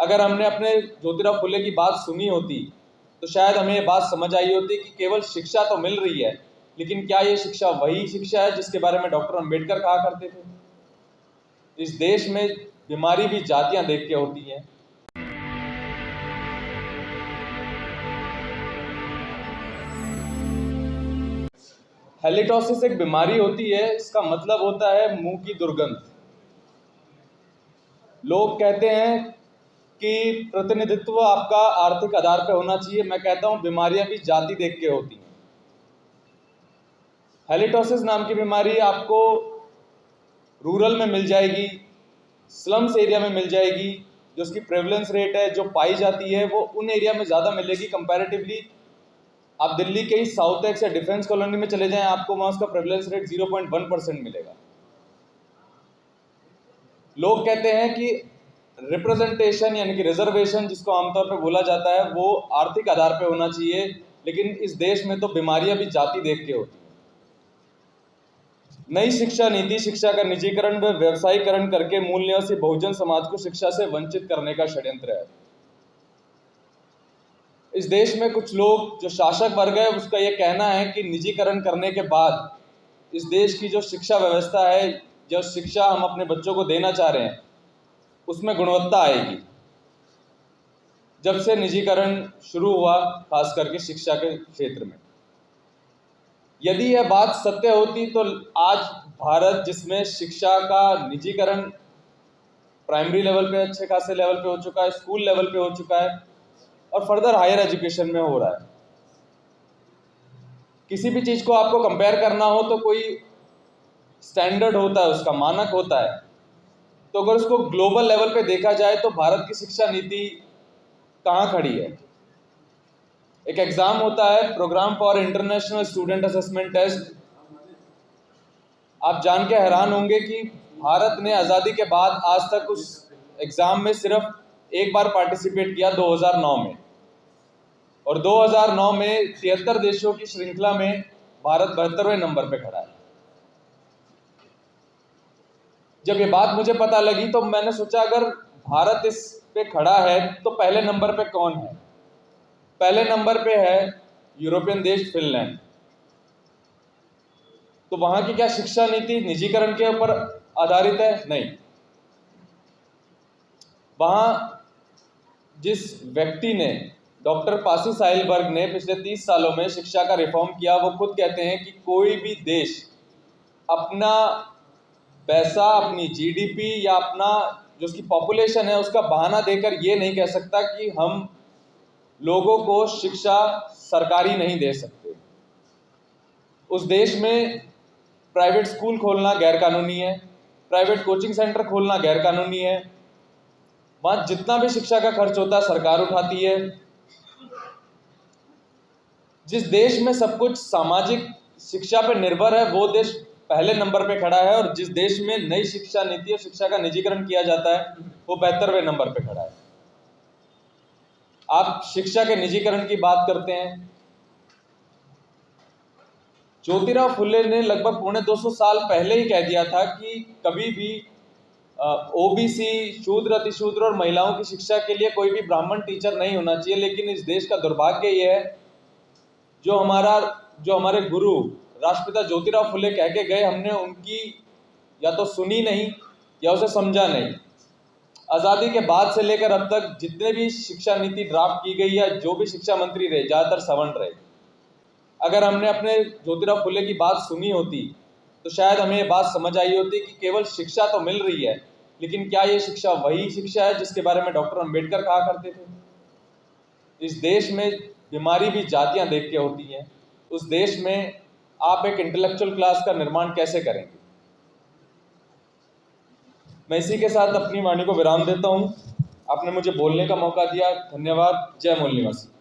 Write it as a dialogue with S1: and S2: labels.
S1: अगर हमने अपने ज्योतिराव फुले की बात सुनी होती तो शायद हमें ये बात समझ आई होती कि केवल शिक्षा तो मिल रही है, लेकिन क्या ये शिक्षा वही शिक्षा है जिसके बारे में डॉक्टर अंबेडकर कहा करते थे? इस देश में बीमारी भी जातियां देख के होती हैं। हेलिटोसिस एक बीमारी होती है, इसका मतलब होता है मुंह की दुर्गंध। लोग कहते हैं कि प्रतिनिधित्व आपका आर्थिक आधार पर होना चाहिए। मैं कहता हूं बीमारियां भी जाति देख के होती हैं। हेलिटोसिस नाम की बीमारी आपको रूरल में मिल जाएगी, स्लम्स एरिया में मिल जाएगी। जो उसकी प्रेवलेंस रेट है जो पाई जाती है वो उन एरिया में ज़्यादा मिलेगी कंपैरेटिवली। आप दिल्ली के ही साउथ एक्स या डिफेंस कॉलोनी में चले जाएं, आपको वहाँ उसका प्रेवलेंस रेट 0.1% मिलेगा। लोग कहते हैं कि रिप्रेजेंटेशन यानी कि रिजर्वेशन जिसको आमतौर पर बोला जाता है वो आर्थिक आधार पर होना चाहिए, लेकिन इस देश में तो बीमारियां भी जाति देख के होती हैं। नई शिक्षा नीति शिक्षा का निजीकरण व व्यवसायीकरण करके मूल निवासी बहुजन समाज को शिक्षा से वंचित करने का षड्यंत्र है। इस देश में कुछ लोग जो शासक वर्ग है उसका ये कहना है कि निजीकरण करने के बाद इस देश की जो शिक्षा व्यवस्था है, जो शिक्षा हम अपने बच्चों को देना चाह रहे हैं, उसमें गुणवत्ता आएगी। जब से निजीकरण शुरू हुआ खास करके शिक्षा के क्षेत्र में, यदि यह बात सत्य होती तो आज भारत जिसमें शिक्षा का निजीकरण प्राइमरी लेवल पे अच्छे खासे लेवल पे हो चुका है, स्कूल लेवल पे हो चुका है और फर्दर हायर एजुकेशन में हो रहा है। किसी भी चीज़ को आपको कंपेयर करना हो तो कोई स्टैंडर्ड होता है, उसका मानक होता है। तो अगर उसको ग्लोबल लेवल पे देखा जाए तो भारत की शिक्षा नीति कहाँ खड़ी है? एक एग्जाम होता है, program for international student assessment test. आप जान के हैरान होंगे कि भारत ने आज़ादी के बाद आज तक उस एग्ज़ाम में सिर्फ एक बार पार्टिसिपेट किया 2009 में, और 2009 में 73 देशों की श्रृंखला में भारत 72वें नंबर पे खड़ा है। जब ये बात मुझे पता लगी तो मैंने सोचा अगर भारत इस पे खड़ा है तो पहले नंबर पे कौन है? पहले नंबर पे है यूरोपियन देश फिनलैंड। तो वहां की क्या शिक्षा नीति निजीकरण के ऊपर आधारित है? नहीं। वहां जिस व्यक्ति ने, डॉक्टर पासी साइलबर्ग ने पिछले 30 सालों में शिक्षा का रिफॉर्म किया, वो खुद कहते हैं कि कोई भी देश अपना पैसा, अपनी जीडीपी या अपना जो उसकी पॉपुलेशन है उसका बहाना देकर ये नहीं कह सकता कि हम लोगों को शिक्षा सरकारी नहीं दे सकते। उस देश में प्राइवेट स्कूल खोलना गैरकानूनी है, प्राइवेट कोचिंग सेंटर खोलना गैरकानूनी है। वहाँ जितना भी शिक्षा का खर्च होता है सरकार उठाती है। जिस देश में सब कुछ सामाजिक शिक्षा पर निर्भर है वो देश पहले नंबर पे खड़ा है, और जिस देश में नई शिक्षा नीति और शिक्षा का निजीकरण किया जाता है वो 72वें नंबर पे खड़ा है। आप शिक्षा के निजीकरण की बात करते हैं। ज्योतिराव फुले ने लगभग 250 साल पहले ही कह दिया था कि कभी भी ओबीसी, शूद्र, अतिशूद्र और महिलाओं की शिक्षा के लिए कोई भी ब्राह्मण टीचर नहीं होना चाहिए। लेकिन इस देश का दुर्भाग्य यह है जो हमारे गुरु राष्ट्रपिता ज्योतिराव फुले कह के गए, हमने उनकी या तो सुनी नहीं या उसे समझा नहीं। आज़ादी के बाद से लेकर अब तक जितने भी शिक्षा नीति ड्राफ्ट की गई या जो भी शिक्षा मंत्री रहे, ज़्यादातर सवर्ण रहे। अगर हमने अपने ज्योतिराव फुले की बात सुनी होती तो शायद हमें ये बात समझ आई होती कि केवल शिक्षा तो मिल रही है, लेकिन क्या ये शिक्षा वही शिक्षा है जिसके बारे में डॉक्टर अंबेडकर कहा करते थे? इस देश में बीमारी भी जातियां देख के होती हैं। उस देश में आप एक इंटेलेक्चुअल क्लास का निर्माण कैसे करेंगे? मैं इसी के साथ अपनी वाणी को विराम देता हूं। आपने मुझे बोलने का मौका दिया, धन्यवाद। जय मूल निवासी।